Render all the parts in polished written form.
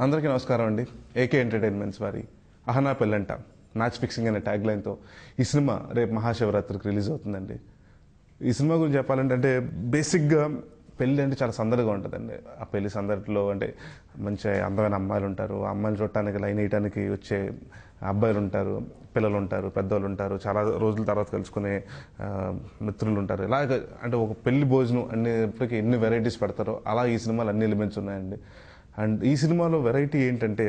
అందరికీ నమస్కారం అండి. ఏకే ఎంటర్టైన్మెంట్స్ వారి అహనా పెళ్ళంట మ్యాచ్ ఫిక్సింగ్ అనే ట్యాగ్ లైన్తో ఈ సినిమా రేపు మహాశివరాత్రికి రిలీజ్ అవుతుందండి. ఈ సినిమా గురించి చెప్పాలంటే బేసిక్గా పెళ్ళి అంటే చాలా సందడిగా ఉంటుందండి. ఆ పెళ్లి సందడిలో అంటే మంచి అందమైన అమ్మాయిలు ఉంటారు, ఆ అమ్మాయిలు చూడటానికి లైన్ వేయడానికి వచ్చే అబ్బాయిలు ఉంటారు, పిల్లలు ఉంటారు, పెద్దవాళ్ళు ఉంటారు, చాలా రోజుల తర్వాత కలుసుకునే మిత్రులు ఉంటారు. ఇలాగ అంటే ఒక పెళ్లి భోజనం అన్నిటికీ ఎన్ని వెరైటీస్ పెడతారో అలా ఈ సినిమాలో అన్ని ఎలిమెంట్స్ ఉన్నాయండి. అండ్ ఈ సినిమాలో వెరైటీ ఏంటంటే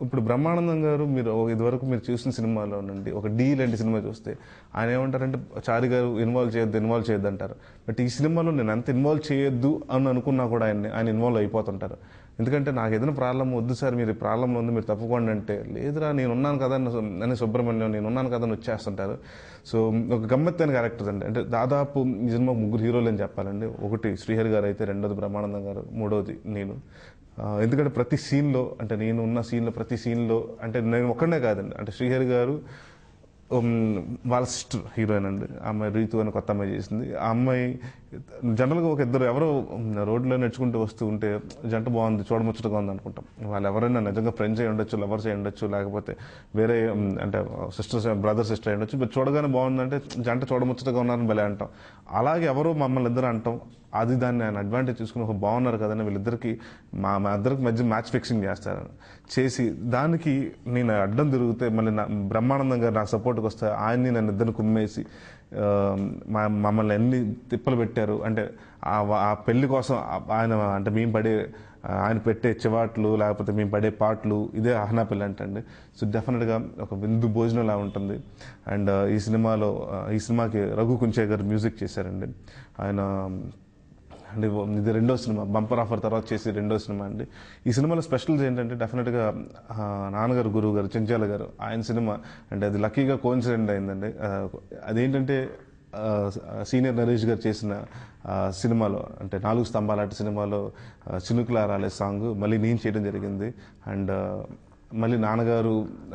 ఇప్పుడు బ్రహ్మానందం గారు మీరు ఇదివరకు మీరు చూసిన సినిమాలో నుండి ఒక డీ లాంటి సినిమా చూస్తే ఆయన ఏమంటారంటే చారి గారు ఇన్వాల్వ్ చేయొద్దు అంటారు. బట్ ఈ సినిమాలో నేను అంత ఇన్వాల్వ్ చేయొద్దు అని అనుకున్నా కూడా ఆయన ఇన్వాల్వ్ అయిపోతుంటారు. ఎందుకంటే నాకు ఏదైనా ప్రాబ్లం వద్దు సార్, మీరు ప్రాబ్లంలో ఉంది, మీరు తప్పుకోండి అంటే లేదురా నేనున్నాను కదా అని సుబ్రహ్మణ్యం నేనున్నాను కదా అని వచ్చేస్తుంటారు. సో ఒక గమ్మత్తైన క్యారెక్టర్స్ అండి. అంటే దాదాపు ఈ సినిమా ముగ్గురు హీరోలు అని చెప్పాలండి. ఒకటి శ్రీహరి గారు అయితే, రెండోది బ్రహ్మానందం గారు, మూడోది నేను. ఎందుకంటే ప్రతి సీన్లో అంటే నేను ఉన్న సీన్లో ప్రతి సీన్లో అంటే నేను ఒక్కడే కాదండి, అంటే శ్రీహరి గారు వాళ్ళ సిస్టర్ హీరోయిన్ అండి. ఆ అమ్మాయి రీతు అని కొత్త అమ్మాయి చేసింది. ఆ అమ్మాయి జనరల్గా ఒక ఇద్దరు ఎవరో రోడ్లో నడుచుకుంటూ వస్తూ ఉంటే జంట బాగుంది, చూడముచ్చటగా ఉంది అనుకుంటాం. వాళ్ళు ఎవరైనా నిజంగా ఫ్రెండ్స్ అయి ఉండొచ్చు, లవర్స్ అయి ఉండొచ్చు, లేకపోతే వేరే అంటే సిస్టర్స్ బ్రదర్ సిస్టర్ అయి ఉండొచ్చు. బట్ చూడగానే బాగుందంటే జంట చూడముచ్చటగా ఉన్నారని భలే అంటాం. అలాగే ఎవరో మమ్మల్ని ఇద్దరు అంటాం. అది దాన్ని ఆయన అడ్వాంటేజ్ చూసుకుని ఒక బాగున్నారు కదని వీళ్ళిద్దరికి మా ఇద్దరికి మధ్య మ్యాచ్ ఫిక్సింగ్ చేసి దానికి నేను అడ్డం తిరిగితే మళ్ళీ బ్రహ్మానందం గారు నాకు సపోర్ట్కి వస్తే ఆయన్ని నన్ను ఇద్దరిని కుమ్మేసి మమ్మల్ని ఎన్ని తిప్పలు పెట్టారు. అంటే ఆ పెళ్లి కోసం ఆయన అంటే ఆయన పెట్టే చివాట్లు లేకపోతే మేము పడే పాటలు ఇదే అహనా పెళ్ళి అంటండి. సో డెఫినెట్గా ఒక విందు భోజనంలా ఉంటుంది. అండ్ ఈ సినిమాకి రఘు కుంచే గారు మ్యూజిక్ చేశారండి. ఆయన అంటే ఇది రెండో సినిమా, బంపర్ ఆఫర్ తర్వాత చేసి రెండో సినిమా అండి. ఈ సినిమాలో స్పెషల్స్ ఏంటంటే డెఫినెట్గా నాన్నగారు గురువు గారు చెంచాల గారు ఆయన సినిమా అంటే అది లక్కీగా కోయిన్సిడెంట్ అయిందండి. అదేంటంటే సీనియర్ నరేష్ గారు చేసిన సినిమాలో అంటే 4 స్తంభాలాంటి సినిమాలో చినుకులా రాలే సాంగ్ మళ్ళీ నేను చేయడం జరిగింది. అండ్ మళ్ళీ నాన్నగారు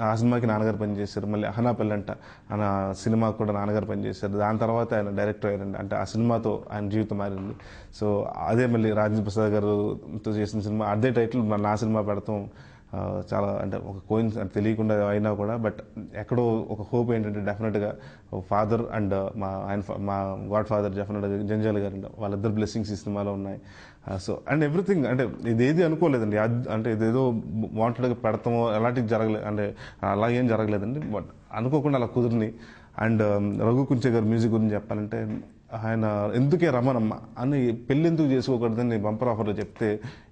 ఆ సినిమాకి నాన్నగారు పనిచేశారు. మళ్ళీ అహనా పెళ్ళంట ఆయన సినిమాకు కూడా నాన్నగారు పనిచేశారు. దాని తర్వాత ఆయన డైరెక్టర్ అయ్యారండి. అంటే ఆ సినిమాతో ఆయన జీవితం మారింది. సో అదే మళ్ళీ రాజేంద్ర ప్రసాద్ గారుతో చేసిన సినిమా అదే టైటిల్ నా సినిమా పెడతాం చాలా అంటే ఒక తెలియకుండా అయినా కూడా బట్ ఎక్కడో ఒక హోప్ ఏంటంటే డెఫినెట్గా ఫాదర్ అండ్ మా గాడ్ ఫాదర్ డెఫినెట్గా జంజాల గారు వాళ్ళిద్దరు బ్లెస్సింగ్స్ ఈ సినిమాలో ఉన్నాయి. సో అండ్ ఎవ్రీథింగ్ అంటే ఇదేది అనుకోలేదండి. అంటే ఇదేదో వాంటెడ్గా పెడతామో అలాంటివి జరగలేదు, అంటే అలా ఏం జరగలేదండి. బట్ అనుకోకుండా అలా కుదిరిని. అండ్ రఘు కుంచే గారు మ్యూజిక్ గురించి చెప్పాలంటే ఆయన ఎందుకే రమణమ్మ అని పెళ్లి ఎందుకు చేసుకోకూడదని బంపర్ ఆఫర్లో చెప్తే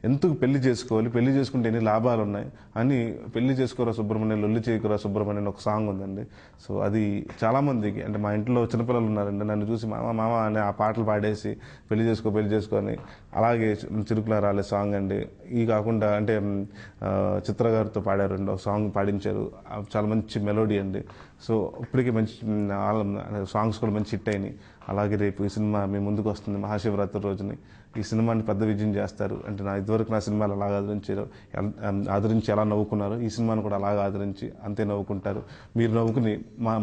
ఎందుకు పెళ్లి చేసుకోవాలి, పెళ్లి చేసుకుంటే ఎన్ని లాభాలు ఉన్నాయి అని పెళ్లి చేసుకోరా సుబ్రహ్మణ్యం లొల్లి చేయకురా సుబ్రహ్మణ్యం ఒక సాంగ్ ఉందండి. సో అది చాలామందికి అంటే మా ఇంట్లో చిన్నపిల్లలు ఉన్నారండి, నన్ను చూసి మామ అని ఆ పాటలు పాడేసి పెళ్లి చేసుకో అని అలాగే చిరుకులా రాలే సాంగ్ అండి. ఈ కాకుండా అంటే చిత్ర గారితో పాడారండి, ఒక సాంగ్ పాడించారు, చాలా మంచి మెలోడీ అండి. సో ఇప్పటికీ మంచి సాంగ్స్ కూడా మంచి హిట్ అయినాయి. అలాగే రేపు ఈ సినిమా మీ ముందుకు వస్తుంది మహాశివరాత్రి రోజుని. ఈ సినిమాని పెద్ద విజయం చేస్తారు. అంటే ఇదివరకు నా సినిమాలు అలాగ ఆదరించి ఎలా నవ్వుకున్నారు, ఈ సినిమాను కూడా అలాగ ఆదరించి అంతే నవ్వుకుంటారు. మీరు నవ్వుకుని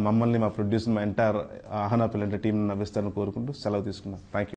మమ్మల్ని మా ప్రొడ్యూసర్ మా ఎంటైర్ అహనా పెళ్ళంట టీంని నవ్విస్తారని కోరుకుంటూ సెలవు తీసుకున్నాను. Thank you.